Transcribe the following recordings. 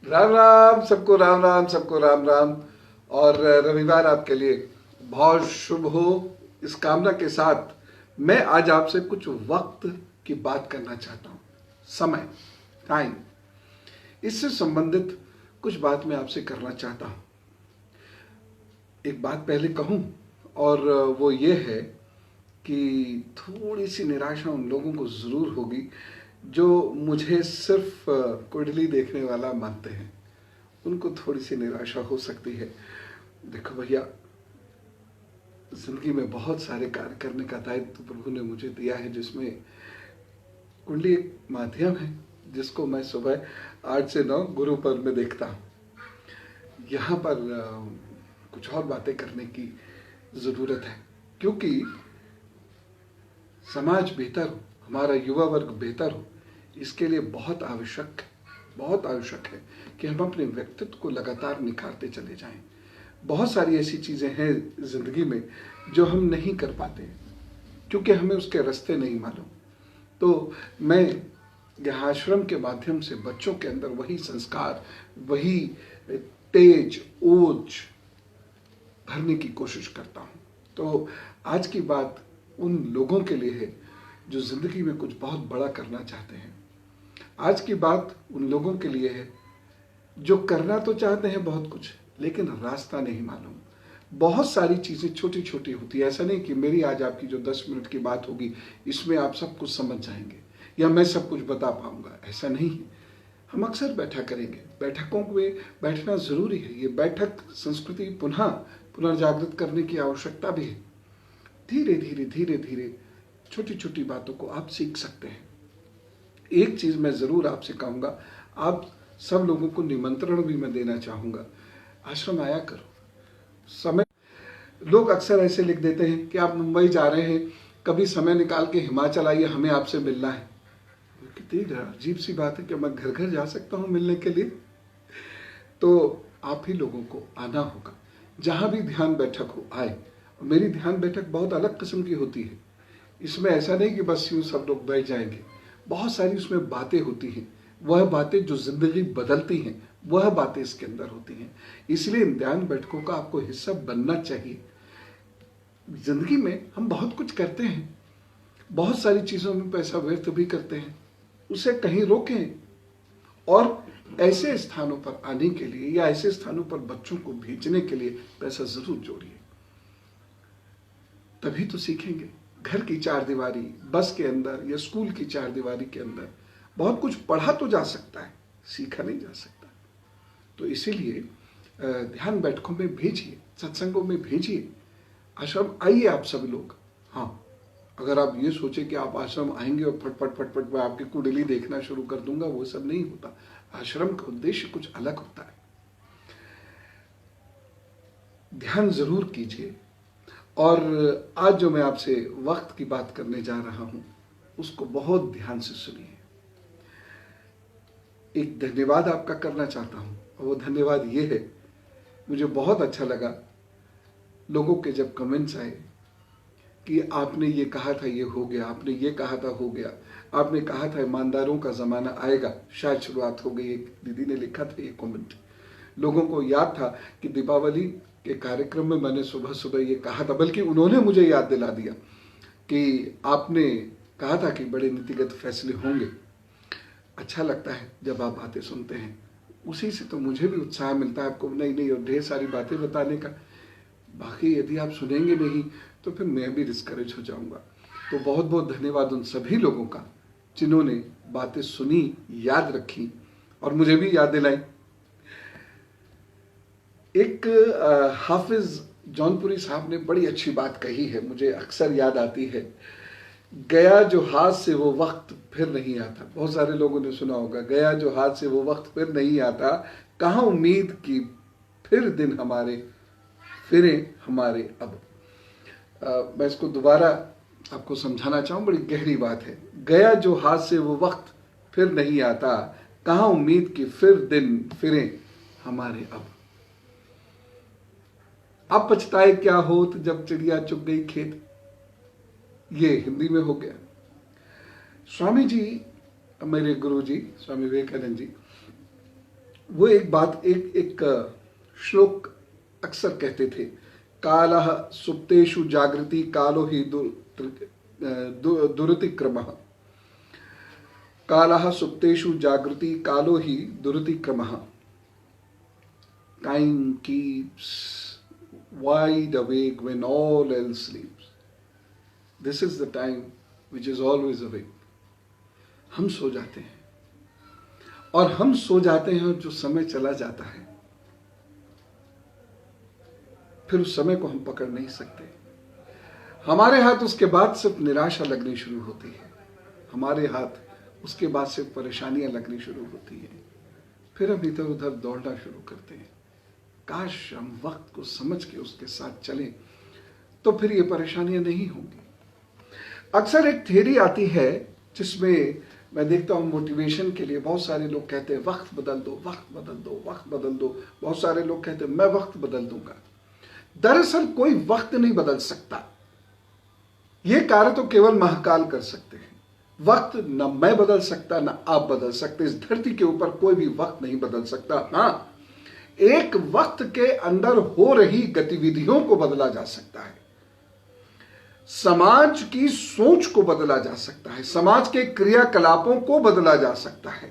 राम राम सबको, राम राम सबको, राम राम। और रविवार आपके लिए बहुत शुभ हो, इस कामना के साथ मैं आज आपसे कुछ वक्त की बात करना चाहता हूँ। समय, टाइम, इससे संबंधित कुछ बात मैं आपसे करना चाहता हूँ। एक बात पहले कहूँ, और वो ये है कि थोड़ी सी निराशा उन लोगों को ज़रूर होगी जो मुझे सिर्फ कुंडली देखने वाला मानते हैं। उनको थोड़ी सी निराशा हो सकती है। देखो भैया, जिंदगी में बहुत सारे कार्य करने का दायित्व प्रभु ने मुझे दिया है, जिसमें कुंडली एक माध्यम है जिसको मैं सुबह 8 से 9 गुरु पर्व में देखता हूँ। यहाँ पर कुछ और बातें करने की ज़रूरत है, क्योंकि समाज बेहतर हो, हमारा युवा वर्ग बेहतर हो, इसके लिए बहुत आवश्यक है कि हम अपने व्यक्तित्व को लगातार निखारते चले जाएं। बहुत सारी ऐसी चीज़ें हैं ज़िंदगी में जो हम नहीं कर पाते क्योंकि हमें उसके रास्ते नहीं मालूम। तो मैं यह आश्रम के माध्यम से बच्चों के अंदर वही संस्कार, वही तेज ओज भरने की कोशिश करता हूँ। तो आज की बात उन लोगों के लिए है जो ज़िंदगी में कुछ बहुत बड़ा करना चाहते हैं। आज की बात उन लोगों के लिए है जो करना तो चाहते हैं बहुत कुछ, लेकिन रास्ता नहीं मालूम। बहुत सारी चीज़ें छोटी छोटी होती है। ऐसा नहीं कि मेरी आज आपकी जो 10 मिनट की बात होगी इसमें आप सब कुछ समझ जाएंगे या मैं सब कुछ बता पाऊंगा, ऐसा नहीं है। हम अक्सर बैठा करेंगे, बैठकों में बैठना ज़रूरी है। ये बैठक संस्कृति पुनर्जागृत करने की आवश्यकता भी है। धीरे धीरे छोटी छोटी बातों को आप सीख सकते हैं। एक चीज़ मैं ज़रूर आपसे कहूँगा, आप सब लोगों को निमंत्रण भी मैं देना चाहूँगा, आश्रम आया करो। समय, लोग अक्सर ऐसे लिख देते हैं कि आप मुंबई जा रहे हैं, कभी समय निकाल के हिमाचल आइए, हमें आपसे मिलना है। कितनी अजीब सी बात है कि मैं घर घर जा सकता हूँ मिलने के लिए। तो आप ही लोगों को आना होगा। जहाँ भी ध्यान बैठक हो आए। मेरी ध्यान बैठक बहुत अलग किस्म की होती है। इसमें ऐसा नहीं कि बस यूँ सब लोग बैठ जाएंगे। बहुत सारी उसमें बातें होती हैं, वह बातें जो जिंदगी बदलती हैं, वह बातें इसके अंदर होती हैं। इसलिए ध्यान बैठकों का आपको हिस्सा बनना चाहिए। जिंदगी में हम बहुत कुछ करते हैं, बहुत सारी चीज़ों में पैसा व्यर्थ भी करते हैं, उसे कहीं रोकें और ऐसे स्थानों पर आने के लिए या ऐसे स्थानों पर बच्चों को भेजने के लिए पैसा जरूर जोड़िए, तभी तो सीखेंगे। घर की चार दीवारी, बस के अंदर या स्कूल की चार दीवारी के अंदर बहुत कुछ पढ़ा तो जा सकता है, सीखा नहीं जा सकता। तो इसीलिए ध्यान बैठकों में भेजिए, सत्संगों में भेजिए, आश्रम आइए आप सब लोग। हाँ, अगर आप ये सोचे कि आप आश्रम आएंगे और फटफट फटफट मैं आपकी कुंडली देखना शुरू कर दूंगा, वो सब नहीं होता। आश्रम का उद्देश्य कुछ अलग होता है। ध्यान जरूर कीजिए। और आज जो मैं आपसे वक्त की बात करने जा रहा हूं, उसको बहुत ध्यान से सुनिए। एक धन्यवाद आपका करना चाहता हूं, और वो धन्यवाद ये है, मुझे बहुत अच्छा लगा लोगों के जब कमेंट्स आए कि आपने ये कहा था ये हो गया, आपने ये कहा था हो गया, आपने कहा था ईमानदारों का ज़माना आएगा, शायद शुरुआत हो गई। एक दीदी ने लिखा था ये कमेंट। लोगों को याद था कि दीपावली के कार्यक्रम में मैंने सुबह सुबह ये कहा था, बल्कि उन्होंने मुझे याद दिला दिया कि आपने कहा था कि बड़े नीतिगत फैसले होंगे। अच्छा लगता है जब आप बातें सुनते हैं, उसी से तो मुझे भी उत्साह मिलता है आपको नई नई और ढेर सारी बातें बताने का। बाकी यदि आप सुनेंगे नहीं तो फिर मैं भी डिस्करेज हो जाऊंगा। तो बहुत बहुत धन्यवाद उन सभी लोगों का जिन्होंने बातें सुनी, याद रखी और मुझे भी याद दिलाई। एक हाफिज जौनपुरी साहब ने बड़ी अच्छी बात कही है, मुझे अक्सर याद आती है। गया जो हाथ से वो वक्त फिर नहीं आता। बहुत सारे लोगों ने सुना होगा, गया जो हाथ से वो वक्त फिर नहीं आता, कहाँ उम्मीद की फिर दिन हमारे फिरे हमारे अब। मैं इसको दोबारा आपको समझाना चाहूँ, बड़ी गहरी बात है। गया जो हाथ से वो वक्त फिर नहीं आता, कहाँ उम्मीद की फिर दिन फिरे हमारे अब पछताए क्या होत जब चिड़िया चुग गई खेत। ये हिंदी में हो गया। स्वामी जी, मेरे गुरु जी स्वामी विवेकानंद जी, वो एक बात, एक श्लोक अक्सर कहते थे, कालः सुप्तेषु जागृति कालो ही दुरतिक्रमः। कालः सुप्तेषु जागृति कालो ही दुरतिक्रमः। Time keeps wide awake when all else sleeps. This is the time which is always awake. हम सो जाते हैं, और हम सो जाते हैं, और जो समय चला जाता है फिर उस समय को हम पकड़ नहीं सकते। हमारे हाथ उसके बाद सिर्फ निराशा लगनी शुरू होती है, हमारे हाथ उसके बाद सिर्फ परेशानियां लगनी शुरू होती हैं। फिर हम इधर उधर दौड़ना शुरू करते हैं। काश हम वक्त को समझ के उसके साथ चलें, तो फिर ये परेशानियां नहीं होंगी। अक्सर एक थ्योरी आती है जिसमें मैं देखता हूँ मोटिवेशन के लिए बहुत सारे लोग कहते हैं वक्त बदल दो, वक्त बदल दो, वक्त बदल दो। बहुत सारे लोग कहते हैं मैं वक्त बदल दूंगा। दरअसल कोई वक्त नहीं बदल सकता, ये कार्य तो केवल महाकाल कर सकते हैं। वक्त न मैं बदल सकता, न आप बदल सकते। इस धरती के ऊपर कोई भी वक्त नहीं बदल सकता। हाँ, एक वक्त के अंदर हो रही गतिविधियों को बदला जा सकता है, समाज की सोच को बदला जा सकता है, समाज के क्रियाकलापों को बदला जा सकता है,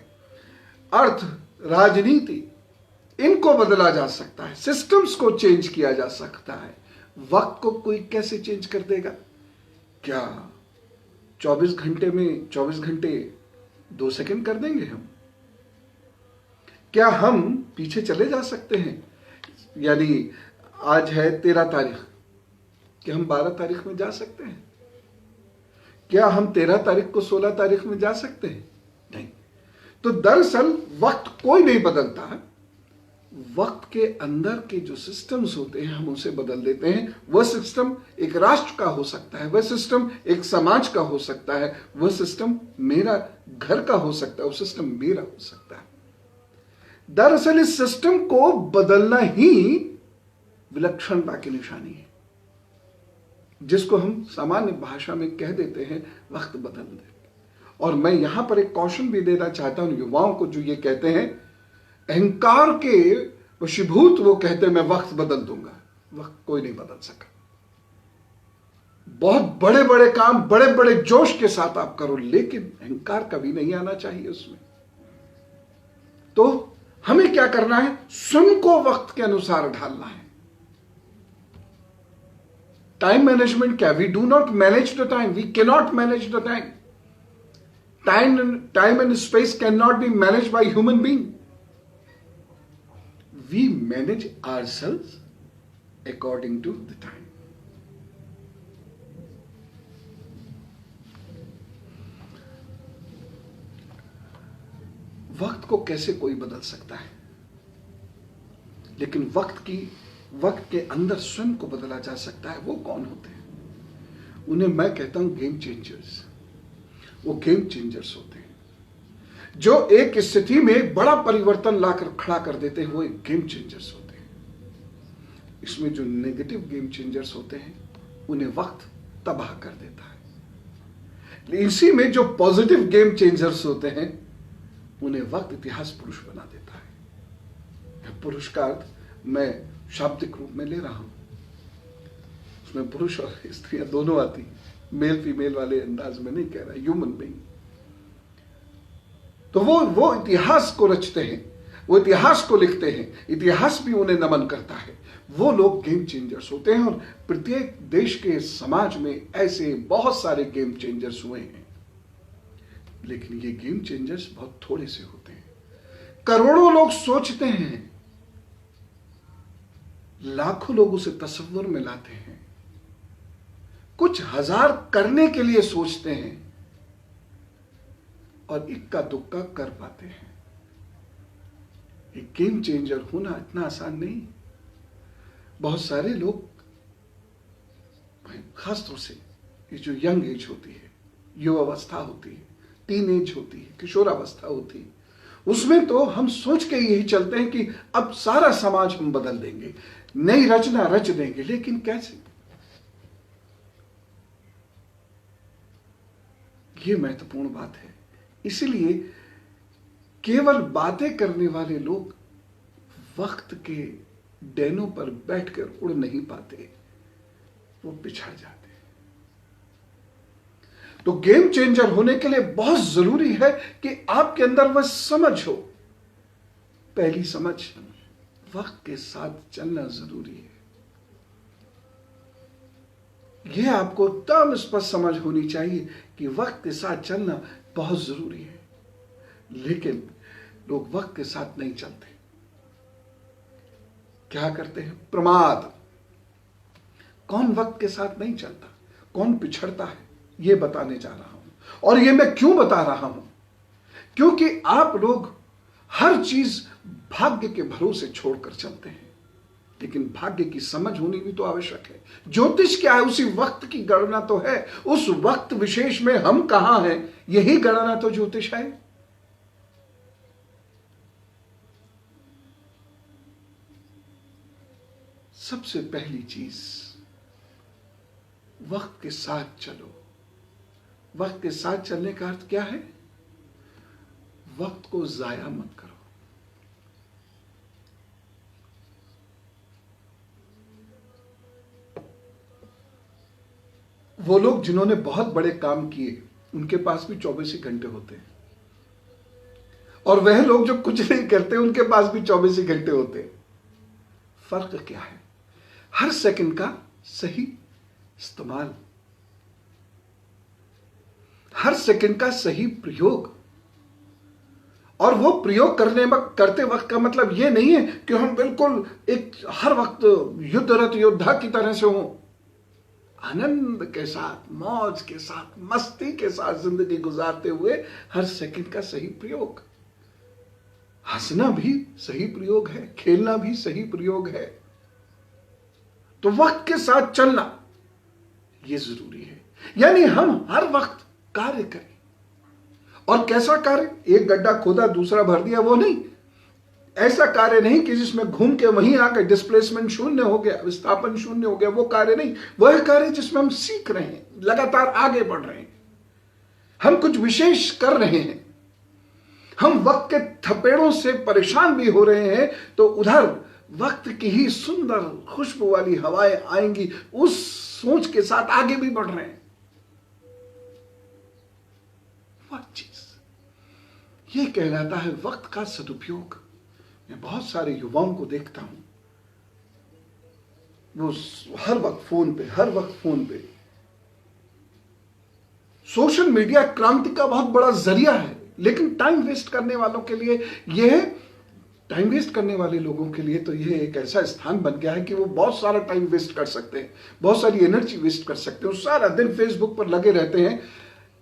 अर्थ, राजनीति, इनको बदला जा सकता है, सिस्टम्स को चेंज किया जा सकता है। वक्त को कोई कैसे चेंज कर देगा? क्या 24 घंटे में 24 घंटे 2 सेकंड कर देंगे हम? क्या हम पीछे चले जा सकते हैं? यानी आज है 13 तारीख, क्या हम 12 तारीख में जा सकते हैं? क्या हम 13 तारीख को 16 तारीख में जा सकते हैं? नहीं। तो दरअसल वक्त कोई नहीं बदलता, वक्त के अंदर के जो सिस्टम्स होते हैं हम उसे बदल देते हैं। वह सिस्टम एक राष्ट्र का हो सकता है, वह सिस्टम एक समाज का हो सकता है, वह सिस्टम मेरा घर का हो सकता है, वह सिस्टम मेरा हो सकता है। दरअसल इस सिस्टम को बदलना ही विलक्षणता की निशानी है, जिसको हम सामान्य भाषा में कह देते हैं वक्त बदल दे। और मैं यहां पर एक कॉशन भी देना चाहता हूं युवाओं को जो ये कहते हैं, अहंकार के वशीभूत, वो कहते हैं मैं वक्त बदल दूंगा। वक्त कोई नहीं बदल सका। बहुत बड़े बड़े काम बड़े बड़े जोश के साथ आप करो, लेकिन अहंकार कभी नहीं आना चाहिए उसमें। तो हमें क्या करना है? स्वयं को वक्त के अनुसार ढालना है। टाइम मैनेजमेंट क्या? We do not manage the time, we can not manage the time. Time and space can not be manage by human being. We manage ourselves according to the time. वक्त को कैसे कोई बदल सकता है, लेकिन वक्त के अंदर स्वयं को बदला जा सकता है। वो कौन होते हैं? उन्हें मैं कहता हूं गेम चेंजर्स। वो गेम चेंजर्स होते हैं जो एक स्थिति में एक बड़ा परिवर्तन लाकर खड़ा कर देते हैं। वो एक गेम चेंजर्स होते हैं। इसमें जो नेगेटिव गेम चेंजर्स होते हैं उन्हें वक्त तबाह कर देता है। इसी में जो पॉजिटिव गेम चेंजर्स होते हैं उन्हें वक्त इतिहास पुरुष बना देता है। पुरुष का अर्थ मैं शाब्दिक रूप में ले रहा हूं, उसमें पुरुष और स्त्रियां दोनों आती हैं, मेल फीमेल वाले अंदाज में नहीं कह रहा, ह्यूमन बीइंग। तो वो इतिहास को रचते हैं, वो इतिहास को लिखते हैं, इतिहास भी उन्हें नमन करता है। वो लोग गेम चेंजर्स होते हैं। और प्रत्येक देश के समाज में ऐसे बहुत सारे गेम चेंजर्स हुए हैं, लेकिन ये गेम चेंजर्स बहुत थोड़े से होते हैं। करोड़ों लोग सोचते हैं, लाखों लोग उसे तस्वीर में लाते हैं, कुछ हजार करने के लिए सोचते हैं और इक्का दुक्का कर पाते हैं। एक गेम चेंजर होना इतना आसान नहीं। बहुत सारे लोग, खासतौर से ये जो यंग एज होती है, युवावस्था होती है, टीन एज होती है, किशोरावस्था होती है, उसमें तो हम सोच के यही चलते हैं कि अब सारा समाज हम बदल देंगे, नई रचना रच देंगे। लेकिन कैसे? ये महत्वपूर्ण बात है। इसलिए केवल बातें करने वाले लोग वक्त के डैनों पर बैठकर उड़ नहीं पाते, वो पिछड़ जाते। तो गेम चेंजर होने के लिए बहुत जरूरी है कि आपके अंदर वह समझ हो। पहली समझ, वक्त के साथ चलना जरूरी है। यह आपको एकदम स्पष्ट समझ होनी चाहिए कि वक्त के साथ चलना बहुत जरूरी है। लेकिन लोग वक्त के साथ नहीं चलते। क्या करते हैं? प्रमाद। कौन वक्त के साथ नहीं चलता, कौन पिछड़ता है, यह बताने जा रहा हूं। और यह मैं क्यों बता रहा हूं? क्योंकि आप लोग हर चीज भाग्य के भरोसे छोड़कर चलते हैं। लेकिन भाग्य की समझ होनी भी तो आवश्यक है। ज्योतिष क्या है? उसी वक्त की गणना तो है। उस वक्त विशेष में हम कहां हैं, यही गणना तो ज्योतिष है। सबसे पहली चीज, वक्त के साथ चलो। वक्त के साथ चलने का अर्थ क्या है? वक्त को जाया मत करो। वो लोग जिन्होंने बहुत बड़े काम किए, उनके पास भी 24 ही घंटे होते हैं। और वह लोग जो कुछ नहीं करते, उनके पास भी 24 ही घंटे होते हैं। फर्क क्या है? हर सेकंड का सही इस्तेमाल, हर सेकंड का सही प्रयोग। और वो प्रयोग करते वक्त का मतलब ये नहीं है कि हम बिल्कुल एक हर वक्त युद्धरत योद्धा की तरह से हों। आनंद के साथ, मौज के साथ, मस्ती के साथ जिंदगी गुजारते हुए हर सेकंड का सही प्रयोग। हंसना भी सही प्रयोग है, खेलना भी सही प्रयोग है। तो वक्त के साथ चलना यह जरूरी है। यानी हम हर वक्त कार्य करें। और कैसा कार्य? एक गड्ढा खोदा, दूसरा भर दिया, वो नहीं। ऐसा कार्य नहीं कि जिसमें घूम के वहीं आकर डिस्प्लेसमेंट शून्य हो गया, विस्थापन शून्य हो गया, वो कार्य नहीं। वह कार्य जिसमें हम सीख रहे हैं, लगातार आगे बढ़ रहे हैं, हम कुछ विशेष कर रहे हैं। हम वक्त के थपेड़ों से परेशान भी हो रहे हैं, तो उधर वक्त की ही सुंदर खुशबू वाली हवाएं आएंगी, उस सोच के साथ आगे भी बढ़ रहे हैं। वह चीज ये कहलाता है वक्त का सदुपयोग। मैं बहुत सारे युवाओं को देखता हूं, वो हर वक्त फोन पे। सोशल मीडिया क्रांति का बहुत बड़ा जरिया है, लेकिन टाइम वेस्ट करने वालों के लिए टाइम वेस्ट करने वाले लोगों के लिए तो यह एक ऐसा स्थान बन गया है कि वो बहुत सारा टाइम वेस्ट कर सकते हैं, बहुत सारी एनर्जी वेस्ट कर सकते हैं। सारा दिन फेसबुक पर लगे रहते हैं।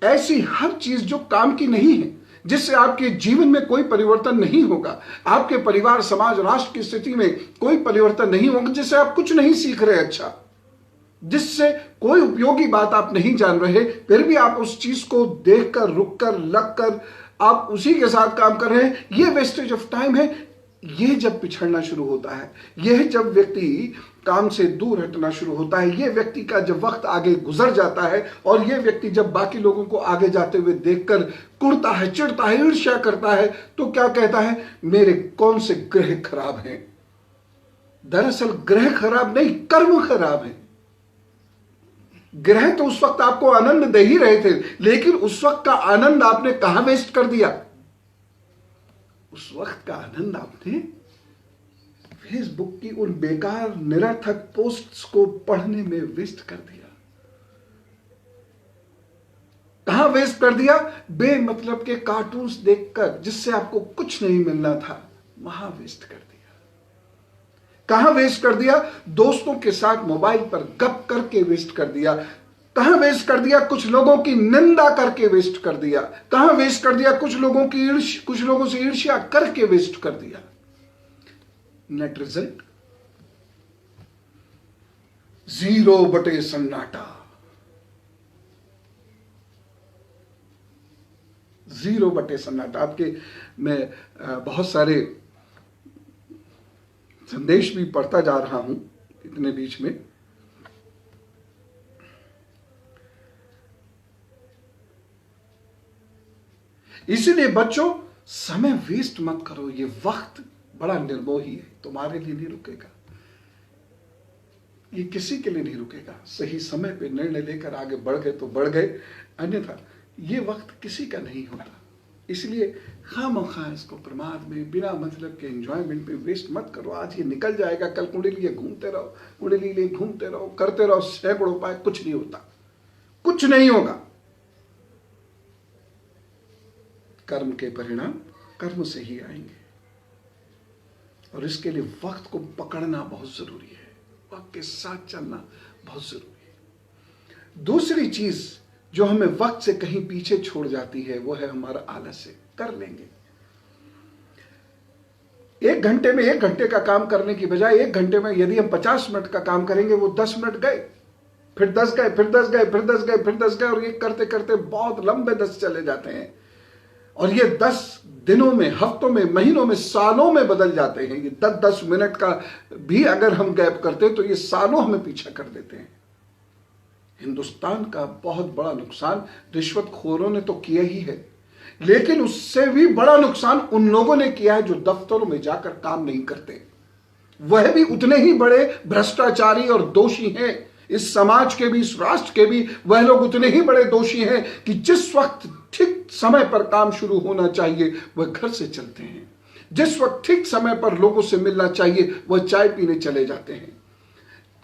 ऐसी हर चीज जो काम की नहीं है, जिससे आपके जीवन में कोई परिवर्तन नहीं होगा, आपके परिवार, समाज, राष्ट्र की स्थिति में कोई परिवर्तन नहीं होगा, जिससे आप कुछ नहीं सीख रहे अच्छा, जिससे कोई उपयोगी बात आप नहीं जान रहे, फिर भी आप उस चीज को देखकर, रुककर, लगकर आप उसी के साथ काम कर रहे हैं, यह वेस्टेज ऑफ टाइम है। यह जब पिछड़ना शुरू होता है, यह जब व्यक्ति काम से दूर हटना शुरू होता है, यह व्यक्ति का जब वक्त आगे गुजर जाता है, और यह व्यक्ति जब बाकी लोगों को आगे जाते हुए देखकर कुढ़ता है, चिढ़ता है, ईर्ष्या करता है, तो क्या कहता है? मेरे कौन से ग्रह खराब हैं? दरअसल ग्रह खराब नहीं, कर्म खराब है। ग्रह तो उस वक्त आपको आनंद दे ही रहे थे, लेकिन उस वक्त का आनंद आपने कहां वेस्ट कर दिया? उस वक्त का आनंद आपने फेसबुक की उन बेकार निरर्थक पोस्ट्स को पढ़ने में वेस्ट कर दिया। कहां वेस्ट कर दिया? बेमतलब के कार्टून्स देखकर, जिससे आपको कुछ नहीं मिलना था, वहां वेस्ट कर दिया। कहां वेस्ट कर दिया? दोस्तों के साथ मोबाइल पर गप करके वेस्ट कर दिया। कहां वेस्ट कर दिया? कुछ लोगों की निंदा करके वेस्ट कर दिया। कहां वेस्ट कर दिया? कुछ लोगों से ईर्ष्या करके वेस्ट कर दिया। नेट रिजल्ट 0 सन्नाटा। 0 सन्नाटा। आपके मैं बहुत सारे संदेश भी पढ़ता जा रहा हूं इतने बीच में। इसीलिए बच्चों, समय वेस्ट मत करो। ये वक्त बड़ा निर्मोही है, तुम्हारे लिए नहीं रुकेगा, ये किसी के लिए नहीं रुकेगा। सही समय पे निर्णय लेकर आगे बढ़ गए तो बढ़ गए, अन्यथा ये वक्त किसी का नहीं होता। इसलिए खामखा इसको प्रमाद में बिना मतलब के एंजॉयमेंट में वेस्ट मत करो। आज ये निकल जाएगा, कल कुंडली लिए घूमते रहो, कुंडली लिए घूमते रहो, करते रहो सैकड़ों उपाय, कुछ नहीं होता, कुछ नहीं होगा। कर्म के परिणाम कर्म से ही आएंगे और इसके लिए वक्त को पकड़ना बहुत जरूरी है, वक्त के साथ चलना बहुत जरूरी है। दूसरी चीज जो हमें वक्त से कहीं पीछे छोड़ जाती है वो है हमारा आलस्य। कर लेंगे, 1 घंटे में 1 घंटे का काम करने की बजाय 1 घंटे में यदि हम 50 मिनट का काम करेंगे, वो 10 मिनट गए, फिर 10 गए, फिर 10 गए, फिर 10 गए, फिर 10 गए, और ये करते करते बहुत लंबे 10 चले जाते हैं और ये 10 दिनों में, हफ्तों में, महीनों में, सालों में बदल जाते हैं। ये 10-10 मिनट का भी अगर हम गैप करते हैं तो ये सालों हमें पीछा कर देते हैं। हिंदुस्तान का बहुत बड़ा नुकसान रिश्वतखोरों ने तो किया ही है, लेकिन उससे भी बड़ा नुकसान उन लोगों ने किया है जो दफ्तरों में जाकर काम नहीं करते। वह भी उतने ही बड़े भ्रष्टाचारी और दोषी हैं। इस समाज के भी, इस राष्ट्र के भी वह लोग उतने ही बड़े दोषी हैं कि जिस वक्त ठीक समय पर काम शुरू होना चाहिए वह घर से चलते हैं, जिस वक्त ठीक समय पर लोगों से मिलना चाहिए वह चाय पीने चले जाते हैं,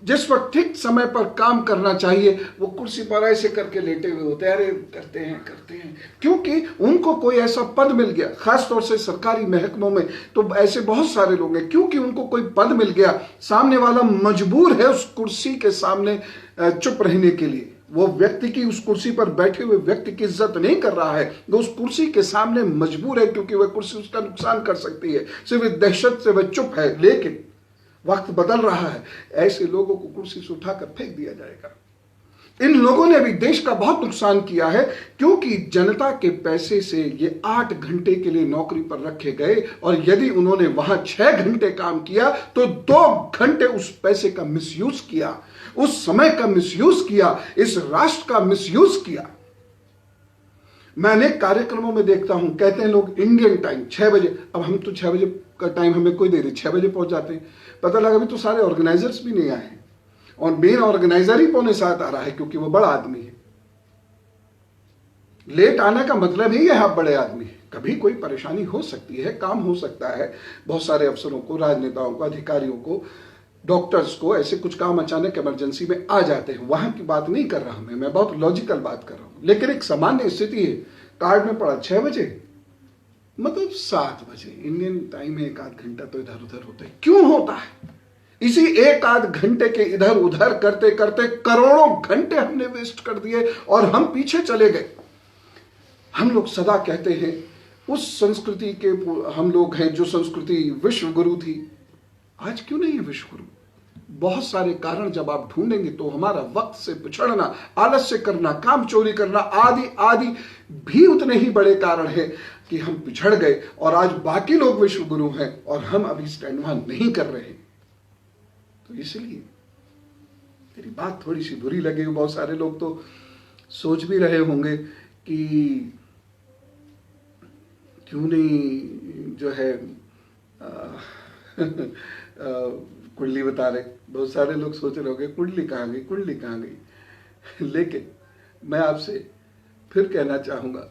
जिस वक्त ठीक समय पर काम करना चाहिए वो कुर्सी पर ऐसे करके लेटे हुए होते हैं। अरे करते हैं क्योंकि उनको कोई ऐसा पद मिल गया, खासतौर से सरकारी महकमों में तो ऐसे बहुत सारे लोग हैं, क्योंकि उनको कोई पद मिल गया, सामने वाला मजबूर है उस कुर्सी के सामने चुप रहने के लिए। वो व्यक्ति की, उस कुर्सी पर बैठे हुए व्यक्ति की इज्जत नहीं कर रहा है, वो उस कुर्सी के सामने मजबूर है क्योंकि वह कुर्सी उसका नुकसान कर सकती है। सिर्फ दहशत से वह चुप है, लेकिन वक्त बदल रहा है, ऐसे लोगों को कुर्सी से उठाकर फेंक दिया जाएगा। इन लोगों ने भी देश का बहुत नुकसान किया है क्योंकि जनता के पैसे से ये 8 घंटे के लिए नौकरी पर रखे गए और यदि उन्होंने वहां 6 घंटे काम किया तो 2 घंटे उस पैसे का मिसयूज किया, उस समय का मिसयूज किया, इस राष्ट्र का मिसयूज किया। मैं अनेक कार्यक्रमों में देखता हूं, कहते हैं लोग इंडियन टाइम 6 बजे, अब हम तो 6 बजे का टाइम हमें कोई दे रही, 6 बजे पहुंच जाते हैं। पता लगा अभी तो सारे ऑर्गेनाइजर्स भी नहीं आए हैं और मेन ऑर्गेनाइजर ही 6:45 आ रहा है क्योंकि वो बड़ा आदमी है। लेट आने का मतलब ही है आप बड़े आदमी हैं। कभी कोई परेशानी हो सकती है, काम हो सकता है, बहुत सारे अफसरों को, राजनेताओं को, अधिकारियों को, डॉक्टर्स को ऐसे कुछ काम अचानक इमरजेंसी में आ जाते हैं। वहां की बात नहीं कर रहा मैं बहुत लॉजिकल बात कर रहा हूं। लेकिन एक सामान्य स्थिति है, कार्ड में पड़ा 6 बजे, मतलब 7 बजे इंडियन टाइम में 1-8 घंटा तो इधर उधर होता है। क्यों होता है? इसी 1-8 घंटे के इधर उधर करते करते करोड़ों घंटे हमने वेस्ट कर दिए और हम पीछे चले गए। हम लोग सदा कहते हैं उस संस्कृति के हम लोग हैं जो संस्कृति विश्व गुरु थी। आज क्यों नहीं है विश्व गुरु? बहुत सारे कारण जब आप ढूंढेंगे तो हमारा वक्त से पिछड़ना, आलस्य करना, काम चोरी करना आदि आदि भी उतने ही बड़े कारण हैं कि हम पिछड़ गए और आज बाकी लोग विश्व गुरु हैं और हम अभी स्टैंड वहां नहीं कर रहे। तो इसलिए मेरी बात थोड़ी सी बुरी लगी, बहुत सारे लोग तो सोच भी रहे होंगे कि क्यों नहीं जो है कुंडली बता रहे। बहुत सारे लोग सोच रहे होंगे कुंडली कहाँ गई, कुंडली कहाँ गई। लेकिन मैं आपसे फिर कहना चाहूंगा,